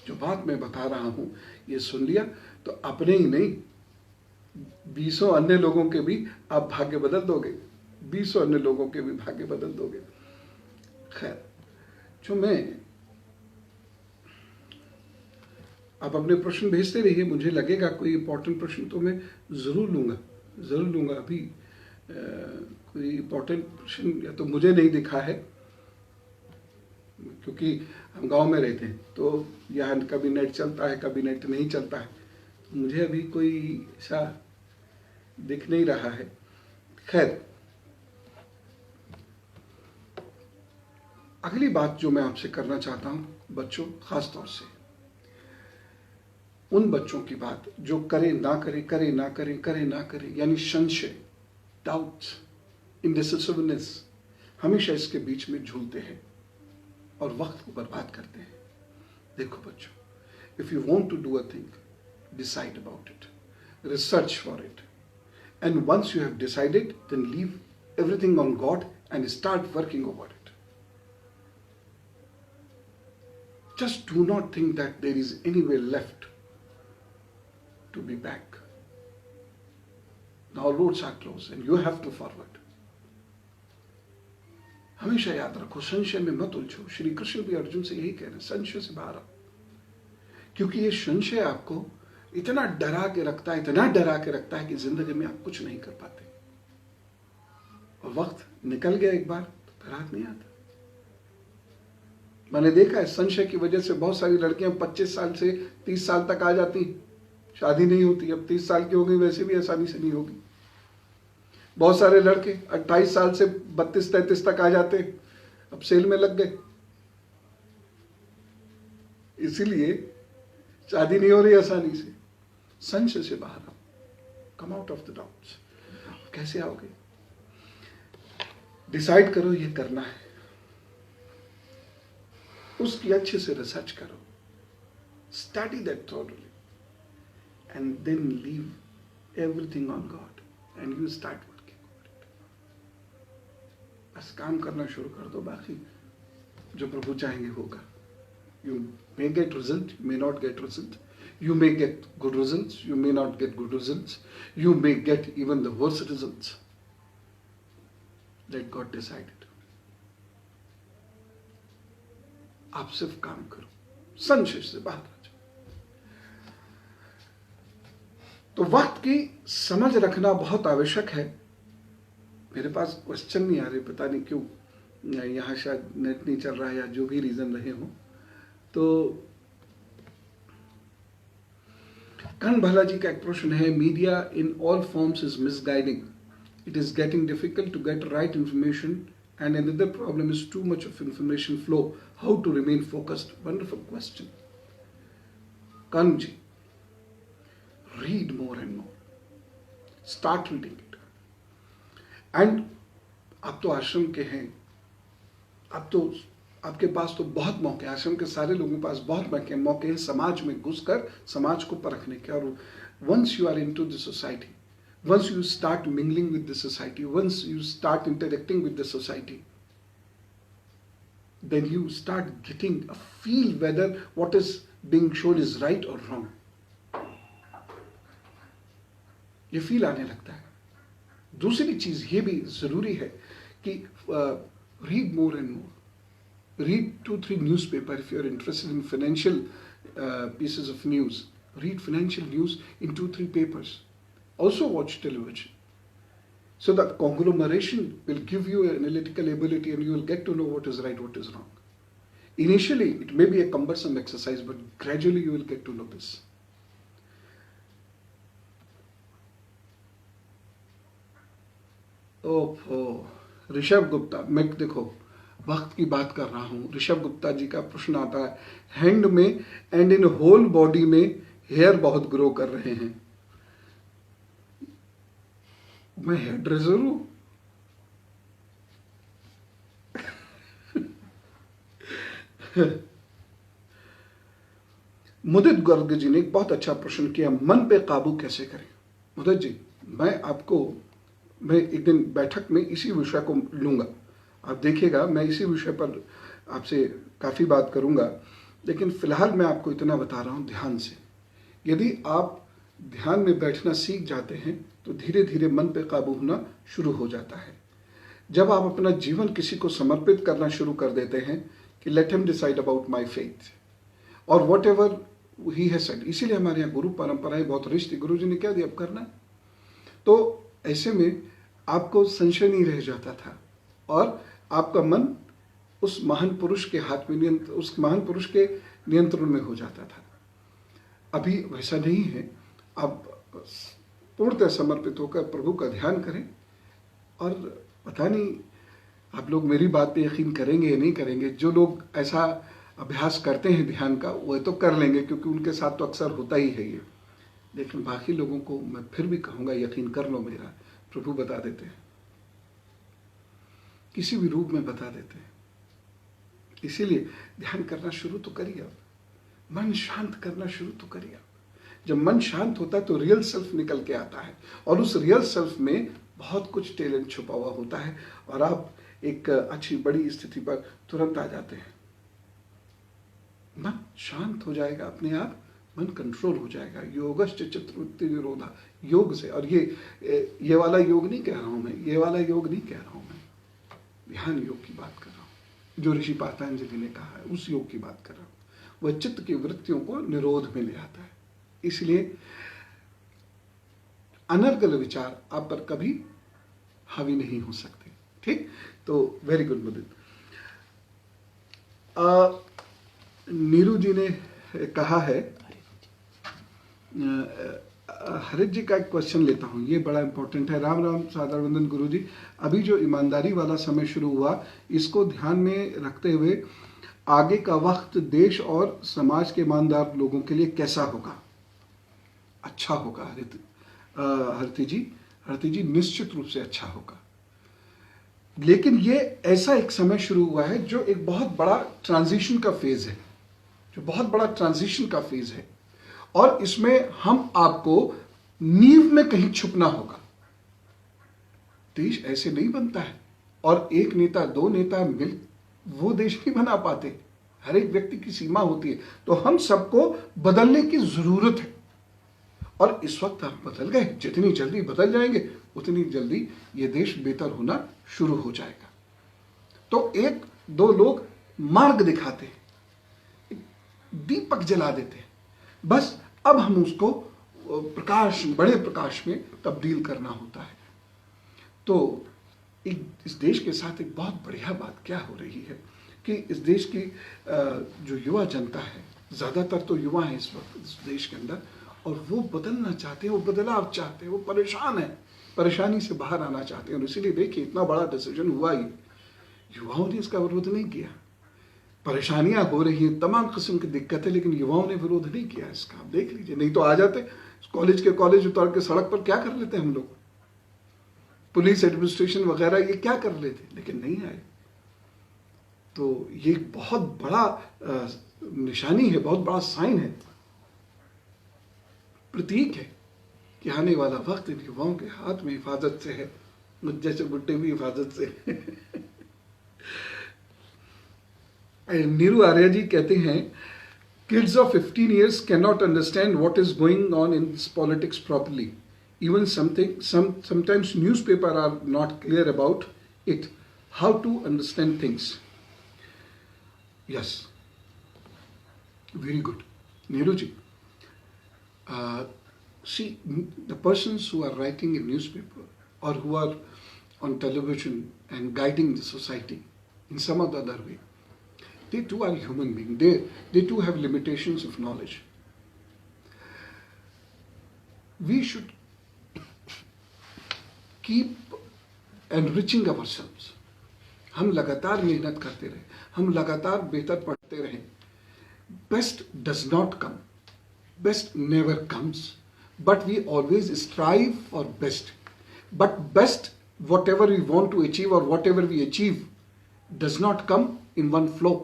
जो बात मैं बता रहा हूं ये सुन लिया तो अपने ही नहीं 20 अन्य लोगों के भी आप भाग्य बदल दोगे, 20 अन्य लोगों के भी भाग्य बदल दोगे। खैर, जो मैं, आप अपने प्रश्न भेजते रहिए, मुझे लगेगा कोई इंपॉर्टेंट प्रश्न तो मैं जरूर लूंगा। अभी कोई इंपॉर्टेंट प्रश्न या तो मुझे नहीं दिखा है क्योंकि हम गांव में रहते हैं तो यहाँ कभी नेट चलता है, कभी नेट नहीं चलता है। मुझे अभी कोई ऐसा दिख नहीं रहा है। खैर, अगली बात जो मैं आपसे करना चाहता हूं, बच्चों, खास तौर से उन बच्चों की बात जो करे ना करे, करे ना करे, करे ना करे, यानी संशय, डाउट, इंडिसिसिवनेस, हमेशा इसके बीच में झूलते हैं और वक्त को बर्बाद करते हैं। देखो बच्चों, if you want to do a thing, decide about it, research for it, and once you have decided, then leave everything on God and start working over it. Just do not think that there is anywhere left to be back. Now roads are closed and you have to forward. हमेशा याद रखो, संशय में मत उलझो। श्री कृष्ण भी अर्जुन से यही कह रहे हैं, संशय से बाहर आओ, क्योंकि ये संशय आपको इतना डरा के रखता है, इतना डरा के रखता है कि जिंदगी में आप कुछ नहीं कर पाते, और वक्त निकल गया एक बार तो फिर हाथ नहीं आता। मैंने देखा है संशय की वजह से बहुत सारी लड़कियां 25 साल से 30 साल तक आ जाती, शादी नहीं होती। अब 30 साल की हो गई, वैसे भी आसानी से नहीं होगी। बहुत सारे लड़के 28 साल से 32-33 तक आ जाते, अब सेल में लग गए। इसीलिए शादी नहीं हो रही आसानी से। संशय से बाहर आओ, come out of the doubts. कैसे आओगे? डिसाइड करो ये करना है, उसकी अच्छे से रिसर्च करो, study that thoroughly, and then leave everything on God and you start working on it. बस काम करना शुरू कर दो, बाकी जो प्रभु चाहेंगे होगा। You may get result, you may not get result. You may get good results, you may not get good results. You may get even the worst results. Let God decide it. आप सिर्फ काम करो, संशय से बाहर आ जाओ। तो वक्त की समझ रखना बहुत आवश्यक है। मेरे पास क्वेश्चन नहीं आ रहे, पता नहीं क्यों, यहाँ शायद नेट नहीं चल रहा है या जो भी रीजन रहे हो। तो कर्ण भाला जी का एक प्रश्न है, media in all forms is misguiding, it is getting difficult to get right information and another problem is too much of information flow, how to remain focused. Wonderful question Karn ji. Read more and more, start reading it. And आप तो आश्रम के हैं, आप तो आपके पास तो बहुत मौके, आश्रम के सारे लोगों के पास बहुत मौके हैं समाज में घुसकर समाज को परखने के। और once you are into the society, once you start mingling with the society, once you start interacting with the society, then you start getting a feel whether what is being shown is right or wrong. ये feel आने लगता है। दूसरी चीज ये भी जरूरी है कि read more and more, read 2-3 newspaper if you are interested in financial pieces of news. Read financial news in 2-3 papers. Also watch television. So that conglomeration will give you analytical ability and you will get to know what is right, what is wrong. Initially, it may be a cumbersome exercise, but gradually you will get to know this. Rishabh Gupta, मैं देखो वक्त की बात कर रहा हूं। ऋषभ गुप्ता जी का प्रश्न आता है, हैंड में एंड इन होल बॉडी में हेयर बहुत ग्रो कर रहे हैं, मैं हेयर ड्रेसर हूं? मुदित गर्ग जी ने एक बहुत अच्छा प्रश्न किया, मन पे काबू कैसे करें? मुदित जी, मैं एक दिन बैठक में इसी विषय को लूंगा, आप देखिएगा मैं इसी विषय पर आपसे काफ़ी बात करूंगा। लेकिन फिलहाल मैं आपको इतना बता रहा हूं, ध्यान से यदि आप ध्यान में बैठना सीख जाते हैं तो धीरे धीरे मन पे काबू होना शुरू हो जाता है। जब आप अपना जीवन किसी को समर्पित करना शुरू कर देते हैं कि let him decide about my faith और whatever he has said, इसीलिए हमारे यहाँ गुरु परंपराएं बहुत रिश्ती, गुरु जी ने क्या दिया अब करना। तो ऐसे में आपको संशय नहीं रह जाता था और आपका मन उस महान पुरुष के हाथ में उस महान पुरुष के नियंत्रण में हो जाता था। अभी वैसा नहीं है। आप पूर्णतः समर्पित होकर प्रभु का ध्यान करें और पता नहीं आप लोग मेरी बात पे यकीन करेंगे या नहीं करेंगे। जो लोग ऐसा अभ्यास करते हैं ध्यान का वह तो कर लेंगे क्योंकि उनके साथ तो अक्सर होता ही है ये, लेकिन बाकी लोगों को मैं फिर भी कहूँगा यकीन कर लो मेरा, प्रभु बता देते हैं, किसी भी रूप में बता देते हैं। इसीलिए ध्यान करना शुरू तो करिए आप, मन शांत करना शुरू तो करिए आप। जब मन शांत होता है तो रियल सेल्फ निकल के आता है, और उस रियल सेल्फ में बहुत कुछ टैलेंट छुपा हुआ होता है, और आप एक अच्छी बड़ी स्थिति पर तुरंत आ जाते हैं। मन शांत हो जाएगा अपने आप, मन कंट्रोल हो जाएगा। योगश्च चित्तवृत्ति निरोधा, योग से। और ये वाला योग नहीं कह रहा हूं मैं, ये वाला योग नहीं कह रहा हूं मैं, ध्यान योग की बात कर रहा हूं, जो ऋषि पातंजलि ने कहा है उस योग की बात कर रहा हूं। वह चित्त की वृत्तियों को निरोध में ले आता है, इसलिए अनर्गल विचार आप पर कभी हावी नहीं हो सकते। ठीक, तो वेरी गुड मुदित। नीरू जी ने कहा है, हरित जी का एक क्वेश्चन लेता हूँ, ये बड़ा इंपॉर्टेंट है। राम राम, सादर वंदन गुरु जी। अभी जो ईमानदारी वाला समय शुरू हुआ, इसको ध्यान में रखते हुए आगे का वक्त देश और समाज के ईमानदार लोगों के लिए कैसा होगा? अच्छा होगा हरती जी, निश्चित रूप से अच्छा होगा। लेकिन ये ऐसा एक समय शुरू हुआ है जो एक बहुत बड़ा ट्रांजिशन का फेज है, जो बहुत बड़ा ट्रांजिशन का फेज है, और इसमें हम आपको नींव में कहीं छुपना होगा। देश ऐसे नहीं बनता है, और एक नेता दो नेता मिल वो देश नहीं बना पाते। हर एक व्यक्ति की सीमा होती है, तो हम सबको बदलने की जरूरत है, और इस वक्त हम बदल गए। जितनी जल्दी बदल जाएंगे उतनी जल्दी ये देश बेहतर होना शुरू हो जाएगा। तो एक दो लोग मार्ग दिखाते हैं, दीपक जला देते हैं, बस अब हम उसको प्रकाश, बड़े प्रकाश में तब्दील करना होता है। तो इस देश के साथ एक बहुत बढ़िया बात क्या हो रही है कि इस देश की जो युवा जनता है, ज़्यादातर तो युवा हैं इस वक्त इस देश के अंदर, और वो बदलना चाहते हैं, वो बदलाव चाहते हैं, वो परेशान हैं, परेशानी से बाहर आना चाहते हैं। और इसीलिए देखिए इतना बड़ा डिसीजन हुआ, ही युवाओं ने इसका विरोध नहीं किया। परेशानियां हो रही हैं, तमाम किस्म की दिक्कतें, लेकिन युवाओं ने विरोध नहीं किया इसका। आप देख लीजिए, नहीं तो आ जाते कॉलेज के कॉलेज उतार के सड़क पर क्या कर लेते हम लोग, पुलिस एडमिनिस्ट्रेशन वगैरह ये क्या कर लेते, लेकिन नहीं आए। तो ये बहुत बड़ा निशानी है, बहुत बड़ा साइन है, प्रतीक है कि आने वाला वक्त इन युवाओं के हाथ में हिफाजत से है, मुझ जैसे बुड्ढे भी हिफाजत से। नीरू आर्या जी कहते हैं, kids of 15 years cannot understand what is going on in this politics properly. Even sometimes newspaper are not clear about it. How to understand things? Yes, very good, Neeru ji. See, the persons who are writing in newspaper or who are on television and guiding the society in some or the other way, they too are human beings. They too have limitations of knowledge. We should keep enriching ourselves. हम लगातार मेहनत करते रहे, हम लगातार बेहतर पढ़ते रहे। Best does not come. Best never comes. But we always strive for best. But best, whatever we want to achieve or whatever we achieve, does not come in one flow.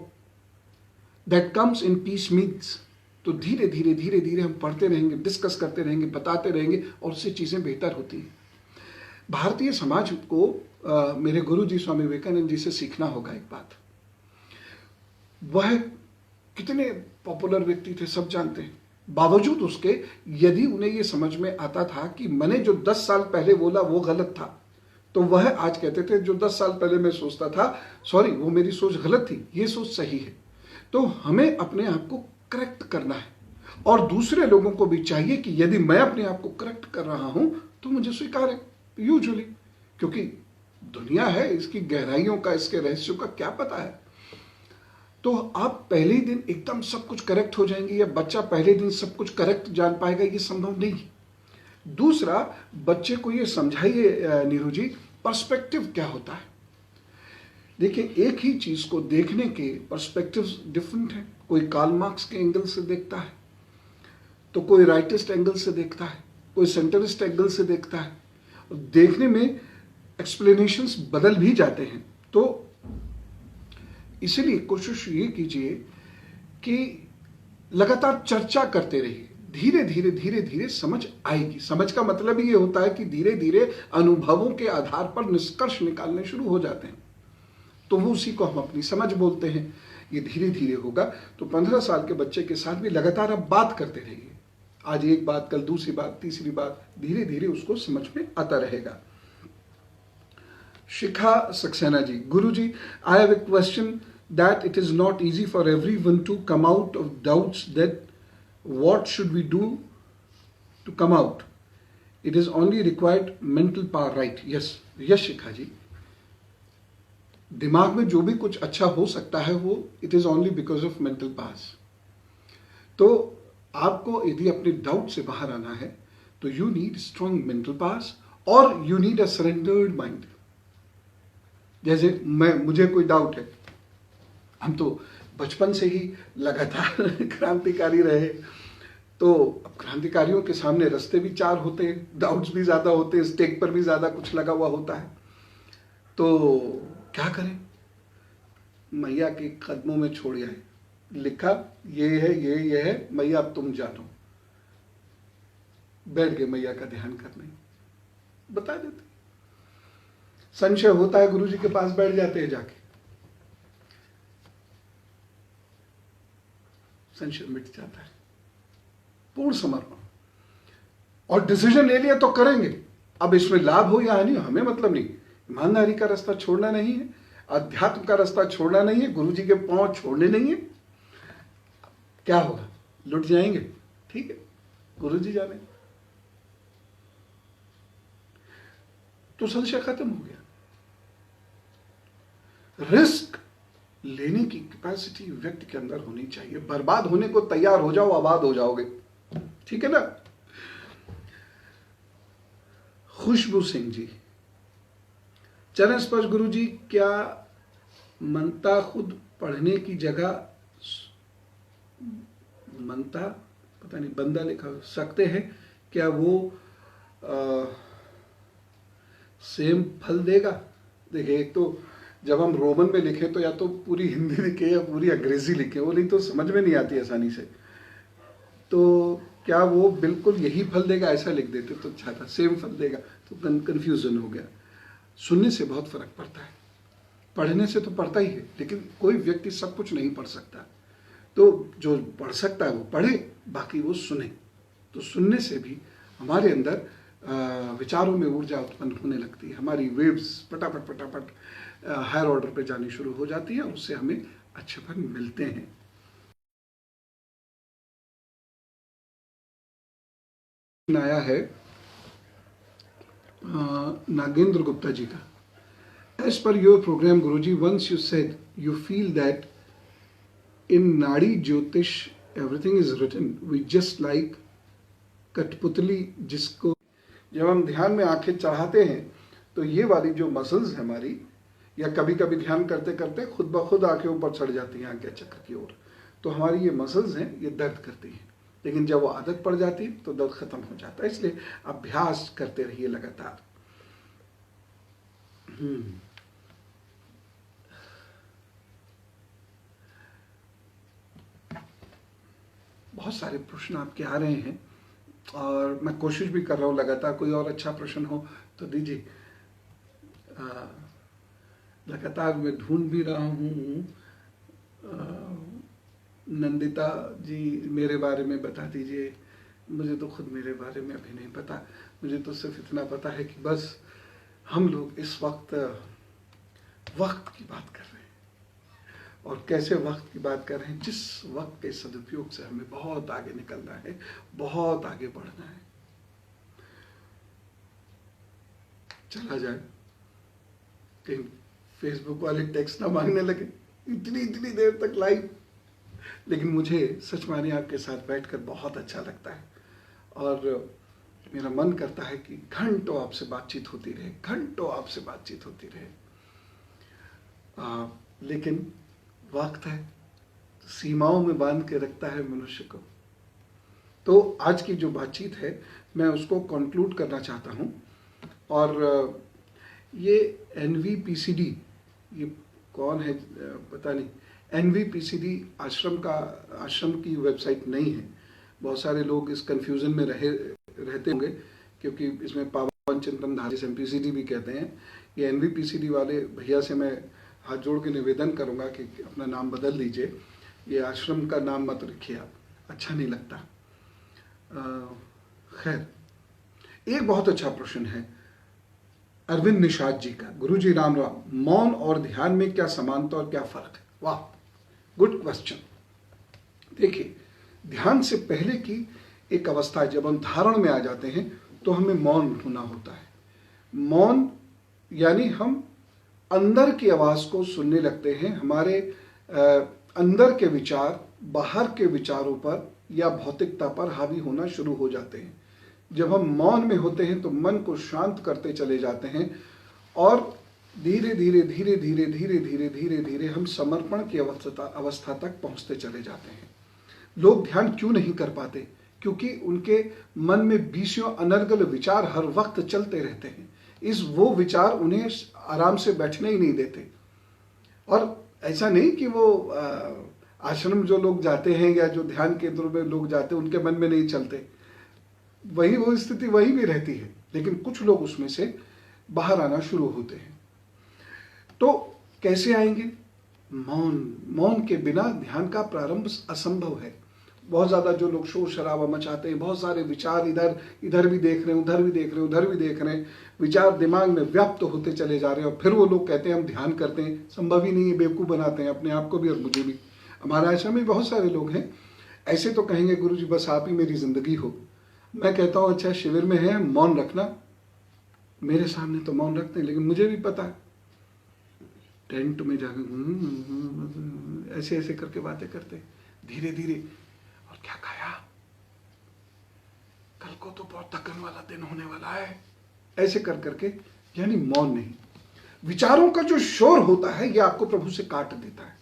That comes in piecemeals. तो धीरे धीरे धीरे धीरे हम पढ़ते रहेंगे, discuss करते रहेंगे, बताते रहेंगे, और उससे चीज़ें बेहतर होती हैं। भारतीय समाज को मेरे गुरु जी स्वामी विवेकानंद जी से सीखना होगा एक बात। वह कितने पॉपुलर व्यक्ति थे, सब जानते हैं। बावजूद उसके, यदि उन्हें ये समझ में आता था कि मैंने जो 10 साल पहले बोला वो गलत था, तो वह आज कहते थे जो 10 साल पहले मैं सोचता था, सॉरी वो मेरी सोच गलत थी, ये सोच सही है। तो हमें अपने आप को करेक्ट करना है, और दूसरे लोगों को भी चाहिए कि यदि मैं अपने आप को करेक्ट कर रहा हूं तो मुझे स्वीकार है, यूजुअली, क्योंकि दुनिया है, इसकी गहराइयों का, इसके रहस्यों का क्या पता है। तो आप पहले ही दिन एकदम सब कुछ करेक्ट हो जाएंगे, या बच्चा पहले दिन सब कुछ करेक्ट जान पाएगा, ये संभव नहीं। दूसरा, बच्चे को ये समझाइए नीरू जी, पर्सपेक्टिव क्या होता है। देखिए, एक ही चीज को देखने के पर्सपेक्टिव्स डिफरेंट हैं। कोई कार्ल मार्क्स के एंगल से देखता है, तो कोई राइटिस्ट एंगल से देखता है, कोई सेंटरिस्ट एंगल से देखता है। देखने में एक्सप्लेनेशंस बदल भी जाते हैं। तो इसलिए कोशिश ये कीजिए कि लगातार चर्चा करते रहिए, धीरे धीरे धीरे धीरे समझ आएगी। समझ का मतलब ये होता है कि धीरे धीरे अनुभवों के आधार पर निष्कर्ष निकालने शुरू हो जाते हैं, तो वो उसी को हम अपनी समझ बोलते हैं। ये धीरे धीरे होगा। तो 15 साल के बच्चे के साथ भी लगातार आप बात करते रहिए, आज एक बात, कल दूसरी बात, तीसरी बात, धीरे धीरे उसको समझ में आता रहेगा। शिखा Saxena ji, Guru ji, I have a question that it is not easy for everyone to come out of doubts, that what should we do to come out? It is only required mental power, right? Yes, yes शिखा जी, दिमाग में जो भी कुछ अच्छा हो सकता है वो it is only because of mental powers। तो आपको यदि अपने डाउट से बाहर आना है तो you need strong mental powers और you need a surrendered mind। जैसे मुझे कोई डाउट है, हम तो बचपन से ही लगातार क्रांतिकारी रहे, तो अब क्रांतिकारियों के सामने रास्ते भी चार होते हैं, डाउट्स भी ज़्यादा होते हैं, स्टेक पर भी ज़्यादा कुछ लगा हुआ होता है, तो क्या करें? मैया के कदमों में छोड़ आए, लिखा ये है, ये है, मैया अब तुम जानो। बैठ गए मैया का ध्यान करने, बता देते। संशय होता है, गुरु जी के पास बैठ जाते हैं, जाके संशय मिट जाता है। पूर्ण समर्पण और डिसीजन ले लिया तो करेंगे। अब इसमें लाभ हो या हानि हमें मतलब नहीं। ईमानदारी का रास्ता छोड़ना नहीं है, अध्यात्म का रास्ता छोड़ना नहीं है, गुरु जी के पांव छोड़ने नहीं है। क्या होगा? लुट जाएंगे, ठीक है, गुरु जी जाने। तो संशय खत्म हो गया। रिस्क लेने की कैपेसिटी व्यक्ति के अंदर होनी चाहिए। बर्बाद होने को तैयार हो जाओ, आबाद हो जाओगे, ठीक है ना। खुशबू सिंह जी, चरण स्पर्श गुरु जी, क्या मनता खुद पढ़ने की जगह मनता, पता नहीं, बंदा लिखा सकते हैं, क्या वो सेम फल देगा? देखिए, एक तो जब हम रोमन में लिखे तो या तो पूरी हिंदी लिखे या पूरी अंग्रेजी लिखे, वो नहीं तो समझ में नहीं आती आसानी से। तो क्या वो बिल्कुल यही फल देगा ऐसा लिख देते तो अच्छा था, सेम फल देगा, तो कन्फ्यूजन हो गया। सुनने से बहुत फर्क पड़ता है, पढ़ने से तो पढ़ता ही है, लेकिन कोई व्यक्ति सब कुछ नहीं पढ़ सकता। तो जो पढ़ सकता है वो पढ़े, बाकी वो सुने। तो सुनने से भी हमारे अंदर विचारों में ऊर्जा उत्पन्न होने लगती है, हमारी वेव्स पटापट पटापट हायर ऑर्डर पे जानी शुरू हो जाती है और उससे हमें अच्छे फल मिलते हैं। आया है नागेंद्र गुप्ता जी का, as per your program Guruji, once you said you feel that in Nadi Jyotish everything is written, we just like कठपुतली, जिसको जब हम ध्यान में आंखें चढ़ाते हैं तो ये वाली जो मसल्स है हमारी, या कभी कभी ध्यान करते करते खुद ब खुद आंखें ऊपर चढ़ जाती हैं आज्ञा चक्र की ओर, तो हमारी ये मसल्स हैं, ये दर्द करती हैं। लेकिन जब वो आदत पड़ जाती है तो दर्द खत्म हो जाता है। इसलिए अभ्यास करते रहिए लगातार। बहुत सारे प्रश्न आपके आ रहे हैं और मैं कोशिश भी कर रहा हूँ लगातार, कोई और अच्छा प्रश्न हो तो दीजिए। लगातार मैं ढूंढ भी रहा हूँ। नंदिता जी, मेरे बारे में बता दीजिए। मुझे तो खुद मेरे बारे में अभी नहीं पता, मुझे तो सिर्फ इतना पता है कि बस हम लोग इस वक्त की बात कर रहे हैं। और कैसे वक्त की बात कर रहे हैं? जिस वक्त के सदुपयोग से हमें बहुत आगे निकलना है, बहुत आगे बढ़ना है। चला जाए कहीं फेसबुक वाले टेक्स्ट ना मांगने लगे, इतनी देर तक लाइव। लेकिन मुझे सच माने आपके साथ बैठकर बहुत अच्छा लगता है और मेरा मन करता है कि घंटों आपसे बातचीत होती रहे, घंटों आपसे बातचीत होती रहे। लेकिन वक्त है, सीमाओं में बांध के रखता है मनुष्य को। तो आज की जो बातचीत है मैं उसको कंक्लूड करना चाहता हूँ। और ये NVPCD, ये कौन है पता नहीं, NVPCD आश्रम की वेबसाइट नहीं है, बहुत सारे लोग इस कंफ्यूजन में रहते होंगे, क्योंकि इसमें पावन चिंतन धारी MPCD भी कहते हैं। ये NVPCD वाले भैया से मैं हाथ जोड़ के निवेदन करूंगा कि अपना नाम बदल दीजिए, ये आश्रम का नाम मत रखिए आप, अच्छा नहीं लगता। खैर, एक बहुत अच्छा प्रश्न है अरविंद निषाद जी का। गुरु जी राम राम, मौन और ध्यान में क्या समानता और क्या फर्क है? वाह, गुड क्वेश्चन। देखिए, ध्यान से पहले की एक अवस्था है, जब हम धारण में आ जाते हैं तो हमें मौन होना होता है। मौन यानी हम अंदर की आवाज को सुनने लगते हैं, हमारे अंदर के विचार बाहर के विचारों पर या भौतिकता पर हावी होना शुरू हो जाते हैं। जब हम मौन में होते हैं तो मन को शांत करते चले जाते हैं और धीरे धीरे धीरे धीरे धीरे धीरे धीरे धीरे हम समर्पण की अवस्था तक पहुंचते चले जाते हैं। लोग ध्यान क्यों नहीं कर पाते? क्योंकि उनके मन में बीसियों अनर्गल विचार हर वक्त चलते रहते हैं। वो विचार उन्हें आराम से बैठने ही नहीं देते। और ऐसा नहीं कि वो आश्रम जो लोग जाते हैं या जो ध्यान केंद्रों में लोग जाते हैं उनके मन में नहीं चलते, वही वो स्थिति वही भी रहती है, लेकिन कुछ लोग उसमें से बाहर आना शुरू होते हैं। तो कैसे आएंगे? मौन के बिना ध्यान का प्रारंभ असंभव है। बहुत ज्यादा जो लोग शोर शराबा मचाते हैं, बहुत सारे विचार इधर भी देख रहे हैं, उधर भी देख रहे हैं, उधर भी देख रहे हैं, विचार दिमाग में व्याप्त होते चले जा रहे हैं, और फिर वो लोग कहते हैं हम ध्यान करते हैं। संभव ही नहीं है, बेवकूफ बनाते हैं अपने आप को भी और मुझे भी। हमारे आश्रम में बहुत सारे लोग हैं ऐसे, तो कहेंगे गुरु जी बस आप ही मेरी जिंदगी हो। मैं कहता हूँ अच्छा, शिविर में है मौन रखना, मेरे सामने तो मौन रखते हैं, लेकिन मुझे भी पता है टेंट में जाकर ऐसे ऐसे करके बातें करते धीरे धीरे। और क्या खाया? कल को तो बहुत थकन वाला दिन होने वाला है, ऐसे कर करके, यानी मौन नहीं। विचारों का जो शोर होता है यह आपको प्रभु से काट देता है।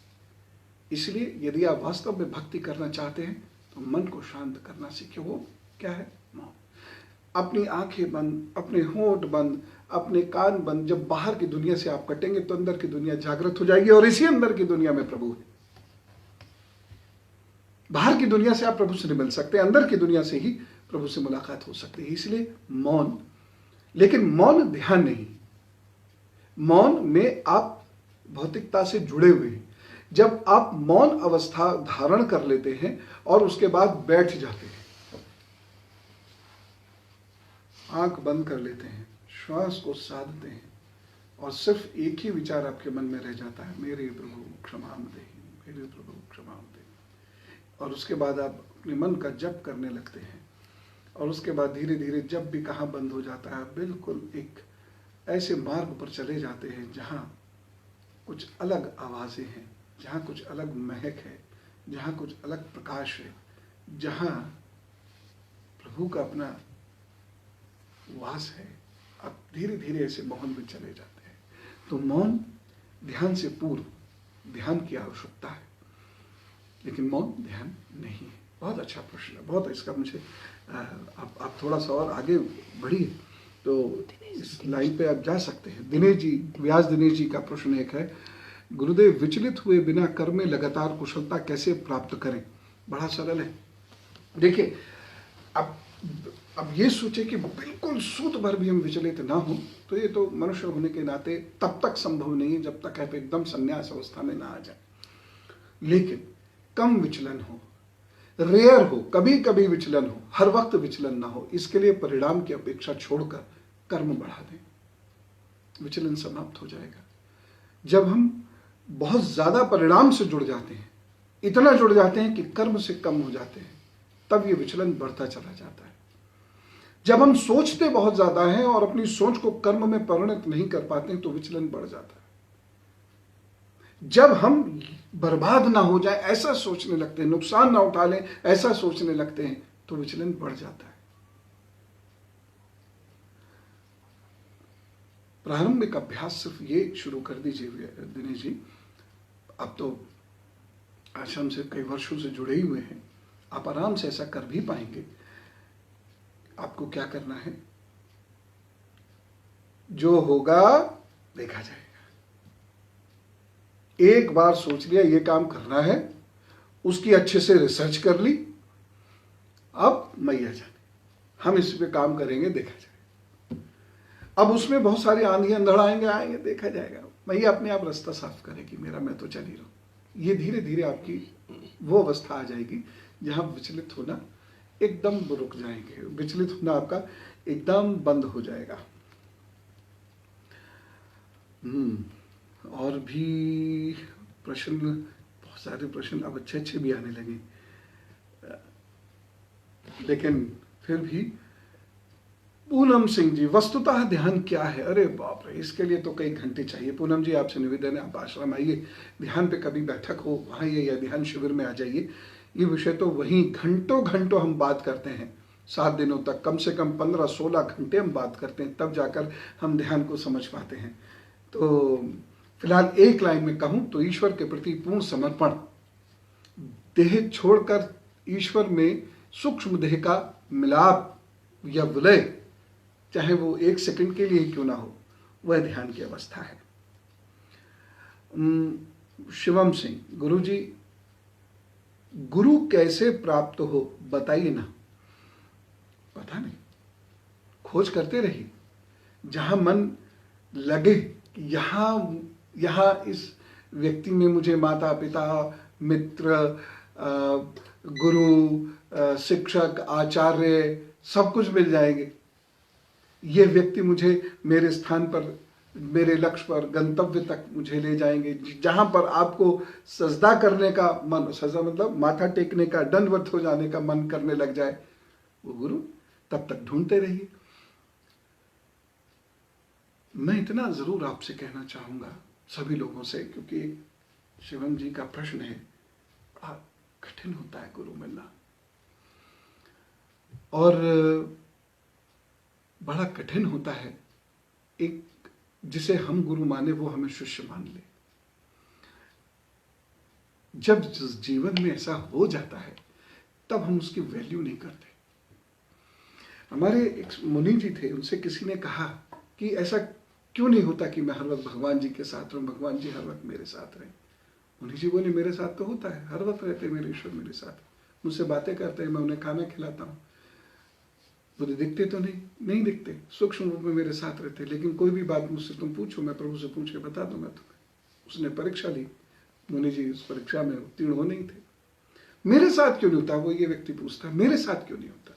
इसलिए यदि आप वास्तव में भक्ति करना चाहते हैं तो मन को शांत करना सीखिए। वो क्या है? मौन। अपनी आंखें बंद, अपने होंठ बंद, अपने कान बंद। जब बाहर की दुनिया से आप कटेंगे तो अंदर की दुनिया जागृत हो जाएगी, और इसी अंदर की दुनिया में प्रभु है। बाहर की दुनिया से आप प्रभु से नहीं मिल सकते, अंदर की दुनिया से ही प्रभु से मुलाकात हो सकती है। इसलिए मौन, लेकिन मौन ध्यान नहीं। मौन में आप भौतिकता से जुड़े हुए हैं। जब आप मौन अवस्था धारण कर लेते हैं और उसके बाद बैठ जाते हैं, आंख बंद कर लेते हैं, श्वास को साधते हैं, और सिर्फ एक ही विचार आपके मन में रह जाता है, मेरे प्रभु क्षमामदेहि, मेरे प्रभु क्षमामदेहि। और उसके बाद आप अपने मन का जप करने लगते हैं, और उसके बाद धीरे धीरे जब भी कहाँ बंद हो जाता है, बिल्कुल एक ऐसे मार्ग पर चले जाते हैं जहाँ कुछ अलग आवाज़ें हैं, जहाँ कुछ अलग महक है, जहाँ कुछ अलग प्रकाश है, जहाँ प्रभु का अपना वास है। आप धीरे धीरे ऐसे मौन में चले जाते हैं। तो मौन ध्यान से पूर्व ध्यान की आवश्यकता है, लेकिन मौन ध्यान नहीं है। बहुत अच्छा प्रश्न है, बहुत इसका मुझे आप थोड़ा सा और आगे बढ़िए तो इस लाइन पे आप जा सकते हैं। दिनेश जी, व्यास दिनेश जी का प्रश्न एक है, गुरुदेव विचलित हुए बिना कर्म में लगातार कुशलता कैसे प्राप्त करें? बड़ा सरल है। देखिए, अब ये सोचे कि बिल्कुल सूत भर भी हम विचलित ना हो, तो ये तो मनुष्य होने के नाते तब तक संभव नहीं है जब तक आप एकदम संन्यास अवस्था में ना आ जाए। लेकिन कम विचलन हो, रेयर हो, कभी कभी विचलन हो, हर वक्त विचलन ना हो। इसके लिए परिणाम की अपेक्षा छोड़कर कर्म बढ़ा दें, विचलन समाप्त हो जाएगा। जब हम बहुत ज्यादा परिणाम से जुड़ जाते हैं, इतना जुड़ जाते हैं कि कर्म से कम हो जाते हैं, तब ये विचलन बढ़ता चला जाता है। जब हम सोचते बहुत ज्यादा हैं और अपनी सोच को कर्म में परिणत नहीं कर पाते हैं, तो विचलन बढ़ जाता है। जब हम बर्बाद ना हो जाए ऐसा सोचने लगते हैं, नुकसान ना उठा लें ऐसा सोचने लगते हैं, तो विचलन बढ़ जाता है। प्रारंभिक अभ्यास सिर्फ ये शुरू कर दीजिए दिनेश जी। अब तो आश्रम से कई वर्षों से जुड़े ही हुए हैं, आप आराम से ऐसा कर भी पाएंगे। आपको क्या करना है, जो होगा देखा जाएगा। एक बार सोच लिया ये काम करना है, उसकी अच्छे से रिसर्च कर ली, अब मैया जाने, हम इस पे काम करेंगे, देखा जाए। अब उसमें बहुत सारी आंधी अंधड़ आएंगे, देखा जाएगा। मैया अपने आप रास्ता साफ करेगी मेरा, मैं तो चल ही रहा हूँ। ये धीरे धीरे आपकी वो अवस्था आ जाएगी जहाँ विचलित होना एकदम रुक जाएंगे, विचलित होना आपका एकदम बंद हो जाएगा। और भी प्रश्न, बहुत सारे प्रश्न अब अच्छे अच्छे भी आने लगे, लेकिन फिर भी। पूनम सिंह जी, वस्तुतः ध्यान क्या है? अरे बाप रे, इसके लिए तो कई घंटे चाहिए। पूनम जी, आपसे निवेदन है, आप आश्रम आइए, ध्यान पे कभी बैठक हो वहाँ ये, या ध्यान शिविर में आ जाइए। ये विषय तो वहीं घंटों घंटों हम बात करते हैं, 7 दिनों तक कम से कम 15-16 घंटे हम बात करते हैं, तब जाकर हम ध्यान को समझ पाते हैं। तो फिलहाल एक लाइन में कहूँ तो ईश्वर के प्रति पूर्ण समर्पण, देह छोड़कर ईश्वर में सूक्ष्म देह का मिलाप या विलय, चाहे वो 1 सेकंड के लिए क्यों ना हो, वह ध्यान की अवस्था है। शिवम सिंह, गुरुजी गुरु कैसे प्राप्त हो बताइए ना। पता नहीं, खोज करते रहिए, जहां मन लगे कि यहाँ इस व्यक्ति में मुझे माता पिता मित्र गुरु शिक्षक आचार्य सब कुछ मिल जाएंगे। ये व्यक्ति मुझे मेरे स्थान पर, मेरे लक्ष्य पर, गंतव्य तक मुझे ले जाएंगे। जहां पर आपको सजदा करने का मन, सजदा मतलब माथा टेकने का, दंडवत हो जाने का मन करने लग जाए, वो गुरु, तब तक ढूंढते रहिए। मैं इतना जरूर आपसे कहना चाहूंगा सभी लोगों से, क्योंकि शिवम जी का प्रश्न है, बड़ा कठिन होता है गुरु मिलना, और बड़ा कठिन होता है एक जिसे हम गुरु माने वो हमें शिष्य मान ले। जब जीवन में ऐसा हो जाता है तब हम उसकी वैल्यू नहीं करते। हमारे एक मुनि जी थे, उनसे किसी ने कहा कि ऐसा क्यों नहीं होता कि मैं हर वक्त भगवान जी के साथ रहूं, भगवान जी हर वक्त मेरे साथ रहें। मुनि जी बोले, मेरे साथ तो होता है, हर वक्त रहते मेरे ईश्वर मेरे साथ, मुझसे बातें करते हैं, मैं उन्हें खाना खिलाता हूँ। बोले, दिखते तो नहीं दिखते, सूक्ष्म रूप में मेरे साथ रहते, लेकिन कोई भी बात मुझसे तुम पूछो, मैं प्रभु से पूछ के बता दूंगा तुम्हें। उसने परीक्षा ली, मुनि जी उस परीक्षा में उत्तीर्ण हो नहीं थे। मेरे साथ क्यों नहीं होता, वो ये व्यक्ति पूछता, मेरे साथ क्यों नहीं होता?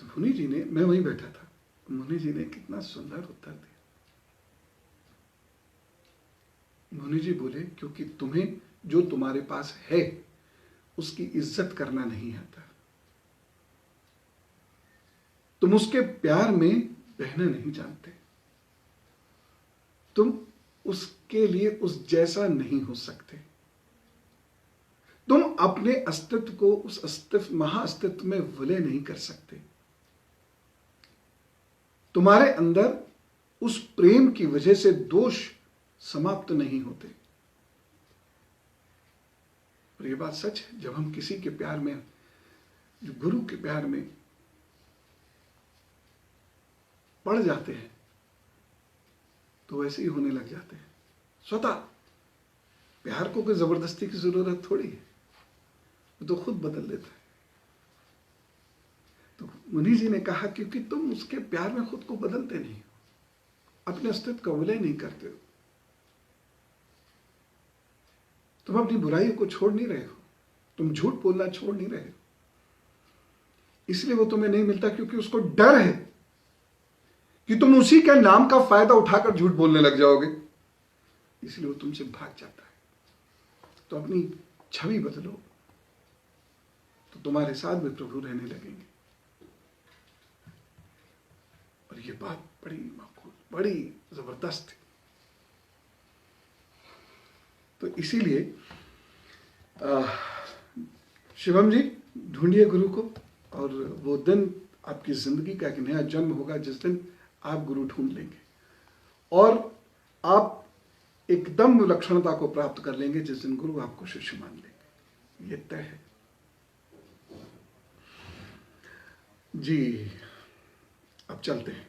तो मुनि जी ने, मैं वहीं बैठा था, मुनि जी ने कितना सुंदर उत्तर दिया। मुनि जी बोले, क्योंकि तुम्हें जो तुम्हारे पास है उसकी इज्जत करना नहीं आता, तुम उसके प्यार में बहना नहीं जानते, तुम उसके लिए उस जैसा नहीं हो सकते, तुम अपने अस्तित्व को उस अस्तित्व महाअस्तित्व में विलय नहीं कर सकते, तुम्हारे अंदर उस प्रेम की वजह से दोष समाप्त नहीं होते। और ये बात सच है, जब हम किसी के प्यार में, जो गुरु के प्यार में पड़ जाते हैं तो वैसे ही होने लग जाते हैं स्वतः। प्यार को कोई जबरदस्ती की जरूरत थोड़ी है, वो तो खुद बदल देता है। तो मुनि जी ने कहा, क्योंकि तुम उसके प्यार में खुद को बदलते नहीं हो, अपने अस्तित्व का विलय नहीं करते हो, तुम अपनी बुराइयों को छोड़ नहीं रहे हो, तुम झूठ बोलना छोड़ नहीं रहे हो, इसलिए वो तुम्हें नहीं मिलता, क्योंकि उसको डर है कि तुम उसी के नाम का फायदा उठाकर झूठ बोलने लग जाओगे, इसलिए वो तुमसे भाग जाता है। तो अपनी छवि बदलो तो तुम्हारे साथ भी प्रभु रहने लगेंगे। और ये बात बड़ी माकूल, बड़ी जबरदस्त है। तो इसीलिए शिवम जी, ढूंढिए गुरु को, और वो दिन आपकी जिंदगी का एक नया जन्म होगा जिस दिन आप गुरु ढूंढ लेंगे, और आप एकदम विलक्षणता को प्राप्त कर लेंगे जिस दिन गुरु आपको शिष्य मान लेंगे, ये तय है जी। अब चलते हैं।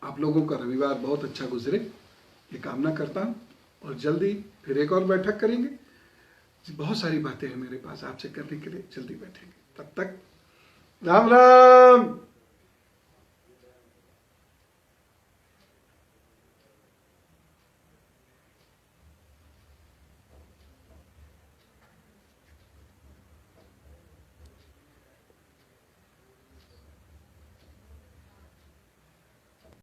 आप लोगों का रविवार बहुत अच्छा गुजरे, ये कामना करता हूं, और जल्दी फिर एक और बैठक करेंगे। बहुत सारी बातें हैं मेरे पास आपसे करने के लिए, जल्दी बैठेंगे। तब तक राम राम।